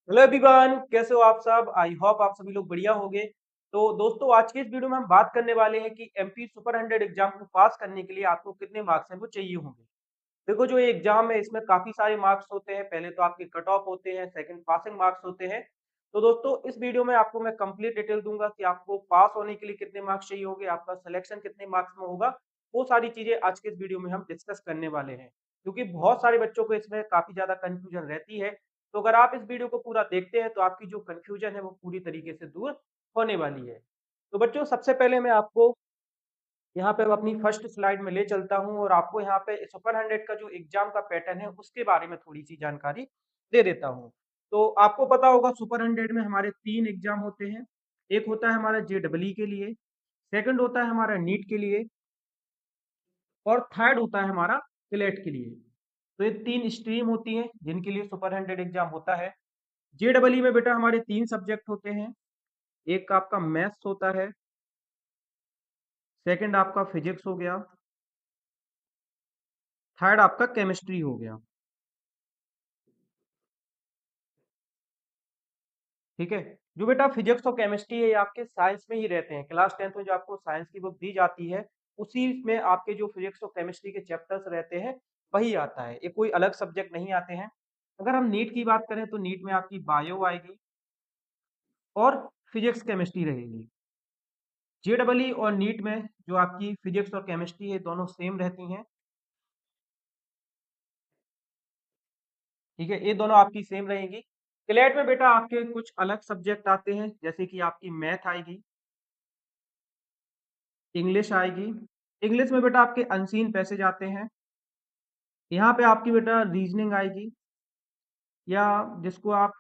Hello everyone, कैसे हो आप सब। आई होप आप सभी लोग बढ़िया होंगे। तो दोस्तों, आज के इस वीडियो में हम बात करने वाले हैं कि एमपी सुपर 100 एग्जाम को पास करने के लिए आपको कितने मार्क्स हैं वो चाहिए होंगे। देखो, जो ये एग्जाम है इसमें काफी सारे मार्क्स होते हैं। पहले तो आपके कट ऑफ होते हैं, सेकंड पासिंग मार्क्स होते हैं। तो दोस्तों, इस वीडियो में आपको मैं कंप्लीट डिटेल दूंगा कि आपको पास होने के लिए कितने मार्क्स चाहिए होंगे, आपका सिलेक्शन कितने मार्क्स में होगा। वो सारी चीजें आज के इस वीडियो में हम डिस्कस करने वाले हैं, क्योंकि बहुत सारे बच्चों को इसमें काफी ज्यादा कंफ्यूजन रहती है। तो अगर आप इस वीडियो को पूरा देखते हैं तो आपकी जो कंफ्यूजन है वो पूरी तरीके से दूर होने वाली है। तो बच्चों, सबसे पहले मैं आपको यहाँ पे अपनी फर्स्ट स्लाइड में ले चलता हूँ और आपको यहाँ पे सुपर 100 का जो एग्जाम का पैटर्न है उसके बारे में थोड़ी सी जानकारी दे देता हूँ। तो आपको पता होगा, सुपर 100 में हमारे 3 एग्जाम होते हैं। एक होता है हमारा जेडब्ल्यू के लिए, सेकंड होता है हमारा नीट के लिए, और थर्ड होता है हमारा क्लेट के लिए। तो ये 3 स्ट्रीम होती हैं जिनके लिए सुपर 100 एग्जाम होता है। जेडब्ल्यू में बेटा हमारे 3 सब्जेक्ट होते हैं। एक आपका मैथ्स होता है, सेकंड आपका फिजिक्स हो गया, थर्ड आपका केमिस्ट्री हो गया। ठीक है। जो बेटा फिजिक्स और केमिस्ट्री है ये आपके साइंस में ही रहते हैं। क्लास 10th में जो आपको साइंस की बुक दी जाती है उसी में आपके जो फिजिक्स और केमिस्ट्री के चैप्टर्स रहते हैं वही आता है, ये कोई अलग सब्जेक्ट नहीं आते हैं। अगर हम नीट की बात करें तो नीट में आपकी बायो आएगी और फिजिक्स केमिस्ट्री रहेगी। जेडब्ल्यू और नीट में जो आपकी फिजिक्स और केमिस्ट्री है दोनों सेम रहती हैं। ठीक है, ये दोनों आपकी सेम रहेंगी। क्लेट में बेटा आपके कुछ अलग सब्जेक्ट आते हैं, जैसे कि आपकी मैथ आएगी, इंग्लिश आएगी। इंग्लिश में बेटा आपके अनसीन पैसेज आते हैं। यहाँ पे आपकी बेटा रीजनिंग आएगी, या जिसको आप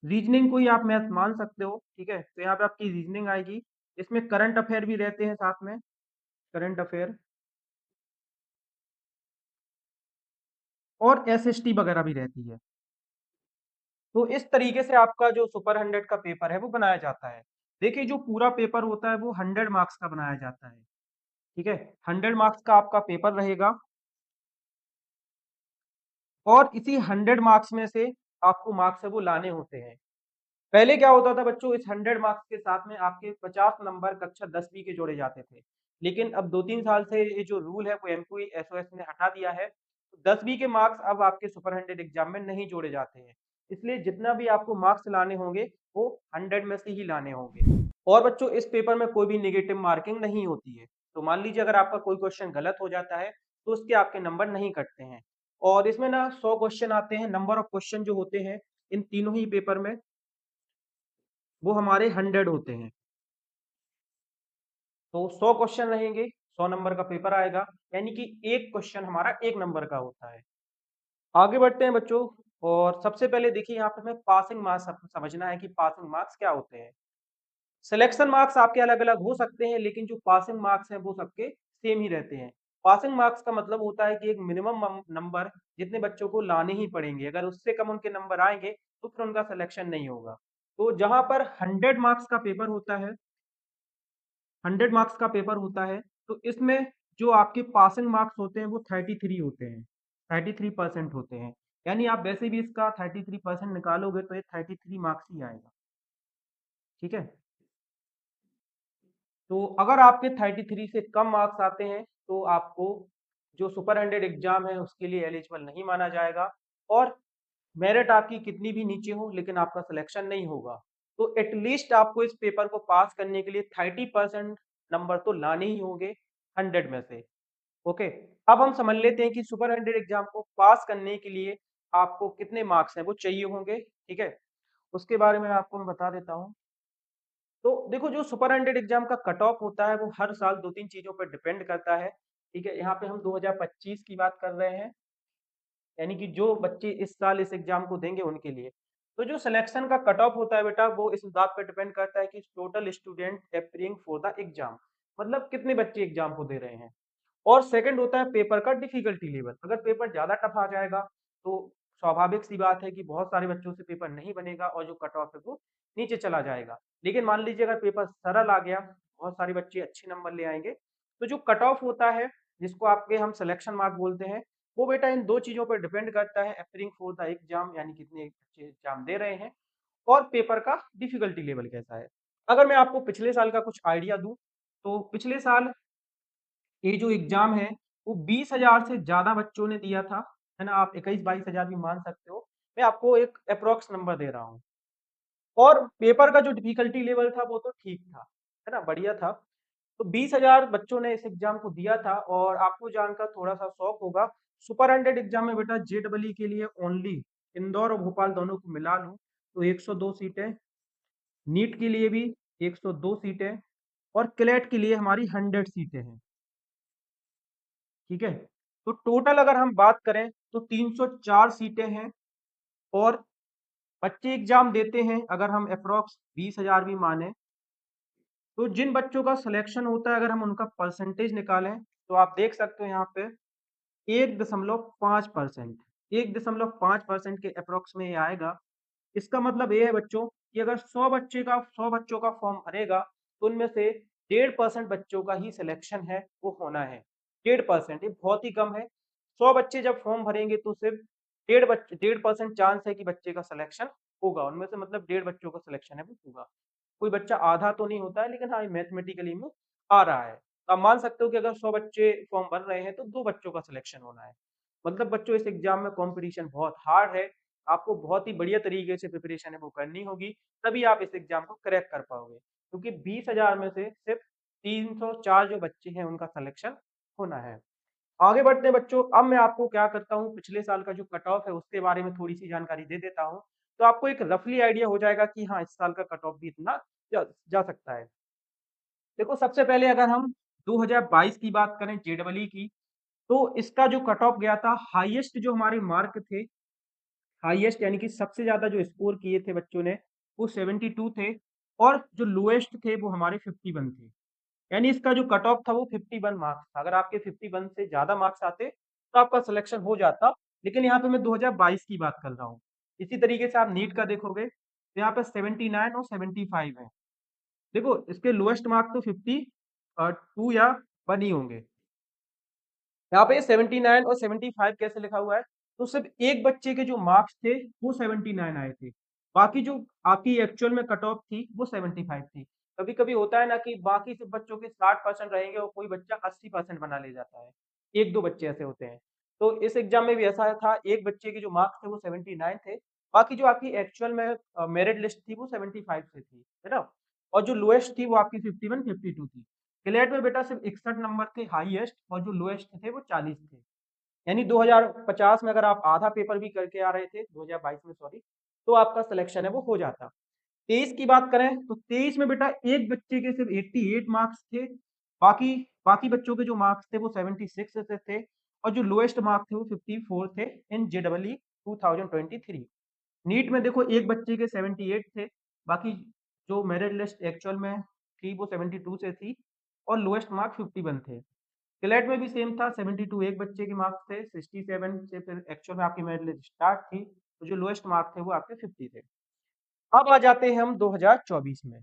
रीजनिंग को ही आप मैथ मान सकते हो। ठीक है, तो यहाँ पे आपकी रीजनिंग आएगी। इसमें करंट अफेयर भी रहते हैं साथ में, करंट अफेयर और एसएसटी वगैरह भी रहती है। तो इस तरीके से आपका जो सुपर 100 का पेपर है वो बनाया जाता है। देखिए, जो पूरा पेपर होता है वो 100 मार्क्स का बनाया जाता है। ठीक है, 100 मार्क्स का आपका पेपर रहेगा, और इसी 100 मार्क्स में से आपको मार्क्स है वो लाने होते हैं। पहले क्या होता था बच्चों, इस 100 मार्क्स के साथ में आपके 50 नंबर कक्षा 10वीं के जोड़े जाते थे। लेकिन अब 2-3 साल से ये जो रूल है वो एमपी एसओएस ने हटा दिया है। 10वीं के मार्क्स अब आपके सुपर 100 एग्जाम में नहीं जोड़े जाते हैं। इसलिए जितना भी आपको मार्क्स लाने होंगे वो 100 में से ही लाने होंगे। और बच्चों, इस पेपर में कोई भी नेगेटिव मार्किंग नहीं होती है। तो मान लीजिए अगर आपका कोई क्वेश्चन गलत हो जाता है तो उसके आपके नंबर नहीं कटते हैं। और इसमें ना 100 क्वेश्चन आते हैं। नंबर ऑफ क्वेश्चन जो होते हैं इन तीनों ही पेपर में वो हमारे 100 होते हैं। तो 100 क्वेश्चन रहेंगे, 100 नंबर का पेपर आएगा, यानी कि एक क्वेश्चन हमारा 1 नंबर का होता है। आगे बढ़ते हैं बच्चों। और सबसे पहले देखिए, यहाँ पे हमें पासिंग मार्क्स समझना है कि पासिंग मार्क्स क्या होते हैं। सिलेक्शन मार्क्स आपके अलग अलग हो सकते हैं, लेकिन जो पासिंग मार्क्स हैं वो सबके सेम ही रहते हैं। पासिंग मार्क्स का मतलब होता है कि एक मिनिमम नंबर जितने बच्चों को लाने ही पड़ेंगे, अगर उससे कम उनके नंबर आएंगे तो फिर उनका सिलेक्शन नहीं होगा। तो जहां पर 100 मार्क्स का पेपर होता है, 100 मार्क्स का पेपर होता है, तो इसमें जो आपके पासिंग मार्क्स होते हैं वो 33 होते हैं, 33% होते हैं। यानी आप वैसे भी इसका 33% निकालोगे तो ये 33 मार्क्स ही आएगा। ठीक है, तो अगर आपके 33 से कम मार्क्स आते हैं तो आपको जो सुपर 100 एग्जाम है उसके लिए एलिजिबल नहीं माना जाएगा। और मेरिट आपकी कितनी भी नीचे हो लेकिन आपका सिलेक्शन नहीं होगा। तो एटलीस्ट आपको इस पेपर को पास करने के लिए 30% नंबर तो लाने ही होंगे 100 में से। ओके, अब हम समझ लेते हैं कि सुपर 100 एग्जाम को पास करने के लिए आपको कितने मार्क्स हैं वो चाहिए होंगे। ठीक है, उसके बारे में आपको मैं बता देता हूँ। तो देखो, जो सुपर 100 एग्जाम का कट ऑफ होता है वो हर साल 2-3 चीजों पर डिपेंड करता है। ठीक है, यहाँ पे हम 2025 की बात कर रहे हैं, यानी कि जो बच्चे इस साल इस एग्जाम को देंगे उनके लिए। तो जो सिलेक्शन का कट ऑफ होता है बेटा वो इस बात पर डिपेंड करता है कि total student appearing for the exam, मतलब कितने बच्चे एग्जाम को दे रहे हैं। और सेकंड होता है पेपर का डिफिकल्टी लेवल। अगर पेपर ज्यादा टफ आ जाएगा तो स्वाभाविक सी बात है कि बहुत सारे बच्चों से पेपर नहीं बनेगा और जो कट ऑफ है वो नीचे चला जाएगा। लेकिन मान लीजिए अगर पेपर सरल आ गया, बहुत सारे बच्चे अच्छे नंबर ले आएंगे, तो जो कट ऑफ होता है जिसको आपके हम सिलेक्शन मार्क बोलते हैं, वो बेटा इन 2 चीज़ों पर डिपेंड करता है अपियरिंग फॉर द एग्ज़ाम यानी कितने बच्चे एग्ज़ाम दे रहे हैं और पेपर का डिफ़िकल्टी लेवल कैसा है। अगर मैं आपको पिछले साल का कुछ आइडिया दूँ, तो पिछले साल ये जो एग्ज़ाम है, वो 20,000 से ज़्यादा बच्चों ने दिया था, है ना? आप 21-22 हज़ार भी मान सकते हो। मैं आपको एक एप्रॉक्स नंबर दे रहा हूँ और पेपर का जो डिफ़िकल्टी लेवल था, वो तो ठीक था, है ना? बढ़िया था। तो 20,000 बच्चों ने इस एग्ज़ाम को दिया था और आपको जानकर थोड़ा-सा शॉक होगा, सुपर 100 एग्ज़ाम में बेटा जेईई के लिए ओनली इंदौर और भोपाल दोनों को मिला लूँ, तो 102 सीटें, नीट के लिए भी 102 सीटें और क्लेट के लिए हमारी 100 सीटें हैं, ठीक है? तो टोटल अगर हम बात करें, तो 304 सीटें हैं और बच्चे एग्ज़ाम देते हैं, अगर हम एप्रॉक्स 20,000 भी मानें, तो जिन बच्चों का सिलेक्शन होता है, अगर हम उनका परसेंटेज निकालें, तो आप देख सकते हो यहाँ पे 1.5%, 1.5% के एप्रॉक्स में ये आएगा। इसका मतलब ये है बच्चों कि अगर 100 बच्चों का फॉर्म भरेगा, तो उनमें से 1.5% बच्चों का ही सिलेक्शन है, वो होना है। 1.5% ये बहुत ही कम है। 100 बच्चे जब फॉर्म भरेंगे तो सिर्फ 1.5% चांस है कि बच्चे का सिलेक्शन होगा। उनमें से मतलब 1.5 बच्चों का सिलेक्शन है वो होगा। कोई बच्चा आधा तो नहीं होता है, लेकिन हाँ, मैथमेटिकली में आ रहा है। तो आप मान सकते हो कि अगर 100 बच्चे फॉर्म भर रहे हैं, तो 2 बच्चों का सिलेक्शन होना है। मतलब बच्चों इस एग्ज़ाम में कॉम्पिटिशन बहुत हार्ड है। आपको बहुत ही बढ़िया तरीके से प्रिपरेशन है वो करनी होगी, तभी आप इस एग्ज़ाम को क्रैक कर पाओगे। क्योंकि 20,000 में से सिर्फ 304 जो बच्चे हैं उनका सिलेक्शन होना है। आगे बढ़ते हैं बच्चों, अब मैं आपको क्या करता हूँ पिछले साल का जो कट ऑफ है उसके बारे में थोड़ी-सी जानकारी दे देता हूँ। तो आपको एक रफली आइडिया हो जाएगा कि हाँ, इस साल का कट ऑफ भी इतना जा जा सकता है। देखो सबसे पहले अगर हम 2022 की बात करें जेईई की, तो इसका जो कट ऑफ गया था हाईएस्ट जो हमारे मार्क थे, हाईएस्ट यानी कि सबसे ज़्यादा जो स्कोर किए थे बच्चों ने, वो 72 थे और जो लोएस्ट थे वो हमारे 51 थे। यानी इसका जो कट ऑफ था वो 51 मार्क्स था। अगर आपके 51 से ज़्यादा मार्क्स आते, तो आपका सिलेक्शन हो जाता। लेकिन यहाँ पे मैं 2022 की बात कर रहा हूँ। इसी तरीके से आप नीट का देखोगे, तो यहाँ पे 79 और 75 है। देखो इसके लोएस्ट मार्क तो 2 या 1 ही होंगे। यहाँ पे 79 और 75 कैसे लिखा हुआ है? तो सिर्फ एक बच्चे के जो मार्क्स थे, वो 79 आए थे। बाकी जो आपकी एक्चुअल में कट ऑफ थी, वो 75 थी। कभी-कभी होता है ना कि बाकी सब बच्चों के 60% रहेंगे और कोई बच्चा 80% बना ले जाता है। 1-2 बच्चे ऐसे होते हैं। तो इस एग्ज़ाम में भी ऐसा था, एक बच्चे के जो मार्क्स थे, वो 79 थे। बाकी जो आपकी एक्चुअल में मेरिट लिस्ट थी, वो 75 से थी, है ना? और जो लोएस्ट थी, वो आपकी 51, 52 थी। क्लेट में बेटा सिर्फ 61 नंबर थे हाईएस्ट और जो लोएस्ट थे वो 40 थे। यानी 2050 में अगर आप आधा पेपर भी करके आ रहे थे, 2022 में सॉरी, तो आपका सिलेक्शन है वो हो जाता। 23 की बात करें तो 23 में बेटा एक बच्चे के सिर्फ 88 मार्क्स थे। बाकी बाकी बच्चों के जो मार्क्स थे वो 76 से थे और जो लोएस्ट मार्क्स थे वो 54 थे इन जेईई 2023। नीट में देखो एक बच्चे के 78 थे, बाकी जो मेरिट लिस्ट एक्चुअल में थी वो 72 से थी और लोएस्ट मार्क 51 थे। क्लेट में भी सेम था 72 एक बच्चे के मार्क्स थे, 67 से फिर एक्चुअल में आपकी मेरिट लिस्ट स्टार्ट थी, तो जो लोएस्ट मार्क थे वो आपके 50 थे। अब आ जाते हैं हम 2024 में।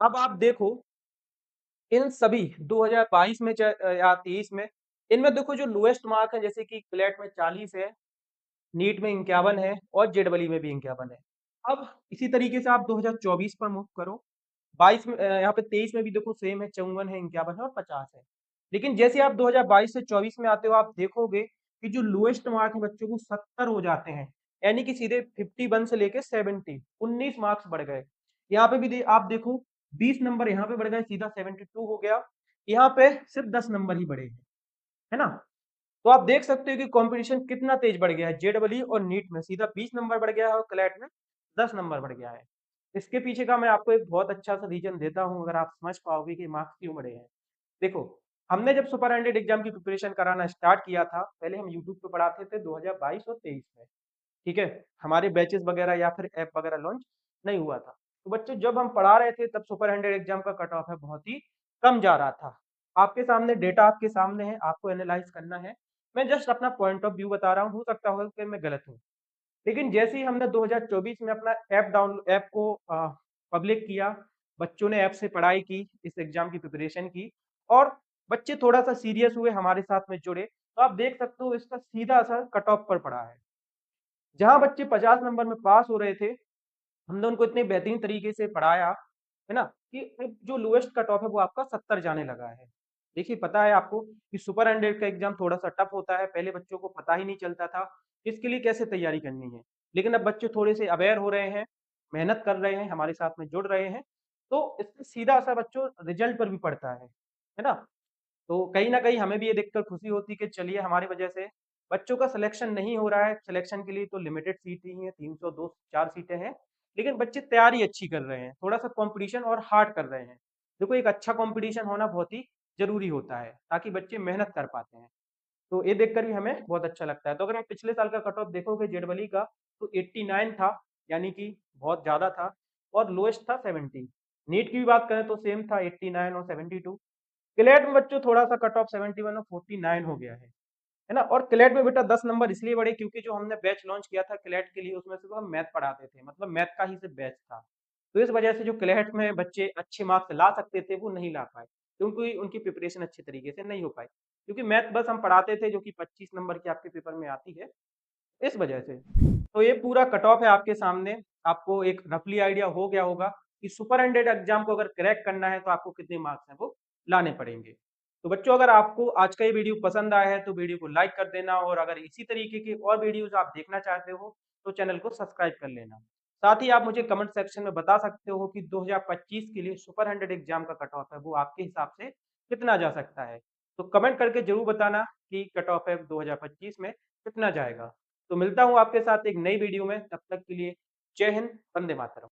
अब आप देखो इन सभी 2022 में या 23 में, इनमें देखो जो लोएस्ट मार्क है जैसे कि क्लेट में 40 है, नीट में 51 है और जेईई में भी 51 है। अब इसी तरीके से आप 2024 पर मूव करो, 22 में यहाँ पे 23 में भी देखो सेम है 54 है, 51 है और 50 है। लेकिन जैसे आप 2022 से 24 में आते हो आप देखोगे कि जो लोएस्ट मार्क है बच्चों को 70 हो जाते हैं। यानी कि सीधे 51 से लेके 70 19 मार्क्स बढ़ गए। यहाँ पे भी आप देखो 20 नंबर यहाँ पे बढ़ गए सीधा 72 हो गया। यहाँ पे सिर्फ 10 नंबर ही बढ़े हैं, है ना? तो आप देख सकते हो कि कंपटीशन कितना तेज बढ़ गया है जेईई और नीट में सीधा 20 नंबर बढ़ गया है और क्लैट में 10 नंबर बढ़ गया है। इसके पीछे का मैं आपको एक बहुत अच्छा सा रीज़न देता हूँ अगर आप समझ पाओगे कि मार्क्स क्यों बढ़े हैं। देखो, हमने जब सुपर 100 एग्ज़ाम की प्रिपरेशन कराना स्टार्ट किया था, पहले हम यूट्यूब पे पढ़ाते थे 2022 और 23 में, ठीक है? हमारे बैचेज़ वगैरह या फिर ऐप वगैरह लॉन्च नहीं हुआ था। तो बच्चों जब हम पढ़ा रहे थे तब सुपर 100 एग्ज़ाम का कट ऑफ है बहुत ही कम जा रहा था। आपके सामने डेटा आपके सामने है, आपको एनालाइज़ करना है। मैं जस्ट अपना पॉइंट ऑफ व्यू बता रहा हूँ, हो सकता होगा कि मैं गलत हूँ। लेकिन जैसे ही हमने 2024 में अपना ऐप को पब्लिक किया, बच्चों ने ऐप से पढ़ाई की, इस एग्ज़ाम की प्रिपरेशन की और बच्चे थोड़ा-सा सीरियस हुए, हमारे साथ में जुड़े, तो आप देख सकते हो इसका सीधा असर कट ऑफ पर पड़ा है। जहाँ बच्चे 50 नंबर में पास हो रहे थे, हमने उनको इतने बेहतरीन तरीके से पढ़ाया, है ना? कि अब जो लोएस्ट कट ऑफ है वो आपका 70 जाने लगा है। देखिए पता है आपको कि सुपर 100 का एग्ज़ाम थोड़ा-सा टफ होता है, पहले बच्चों को पता ही नहीं चलता था, कि इसके लिए कैसे तैयारी करनी है। लेकिन अब बच्चे थोड़े से अवेयर हो रहे हैं, मेहनत कर रहे हैं, हमारे साथ में जुड़ रहे हैं, तो इससे सीधा असर बच्चों रिज़ल्ट पर भी पड़ता है ना? तो कहीं न कहीं हमें भी ये देखकर खुशी होती है कि चलिए हमारी वजह से बच्चों का सिलेक्शन नहीं हो रहा है, सिलेक्शन के लिए तो लिमिटेड सीट ही है, 302 4 सीटें हैं, लेकिन बच्चे तैयारी अच्छी कर रहे हैं, थोड़ा-सा कॉम्पिटिशन और हार्ड कर रहे हैं। देखो एक अच्छा कॉम्पिटिशन होना बहुत ही ज़रूरी होता है, ताकि बच्चे मेहनत कर पाते हैं। तो ये देखकर भी हमें बहुत अच्छा लगता है। तो अगर आप पिछले साल का कट ऑफ देखोगे जेईई का तो 89 था, यानी कि बहुत ज़्यादा था और लोएस्ट था 70। नीट की भी बात करें तो सेम था 89 और 72। क्लेट में बच्चों थोड़ा-सा कट ऑफ 71 और 49 हो गया है ना? और क्लेट में बेटा 10 नंबर इसलिए बढ़े क्योंकि जो हमने बैच लॉन्च किया था क्लेट के लिए उसमें सिर्फ हम मैथ पढ़ाते थे, मतलब मैथ का ही सिर्फ बैच था। तो इस वजह से जो क्लेट में बच्चे अच्छे मार्क्स ला सकते थे वो नहीं ला पाए, क्योंकि उनकी प्रिपरेशन अच्छे तरीके से नहीं हो पाई। क्योंकि मैथ बस हम पढ़ाते थे जो कि 25 नंबर की आपके पेपर में आती है, इस वजह से। तो ये पूरा कट ऑफ है आपके सामने, आपको एक रफली आइडिया हो गया होगा कि सुपर 100 एग्ज़ाम को अगर क्रैक करना है तो आपको कितने मार्क्स हैं वो लाने पड़ेंगे। तो बच्चों अगर आपको आज का ये वीडियो पसंद आया है तो वीडियो को लाइक कर देना और अगर इसी तरीके की और वीडियोज़ आप देखना चाहते हो तो चैनल को सब्सक्राइब कर लेना। साथ ही आप मुझे कमेंट सेक्शन में बता सकते हो कि 2025 के लिए सुपर 100 एग्ज़ाम का कट ऑफ है वो आपके हिसाब से कितना जा सकता है? तो कमेंट करके ज़रूर बताना कि कट ऑफ है 2025 में कितना जाएगा? तो मिलता हूँ आपके साथ एक नई वीडियो में, तब तक के लिए जय हिंद, वंदे मातरम।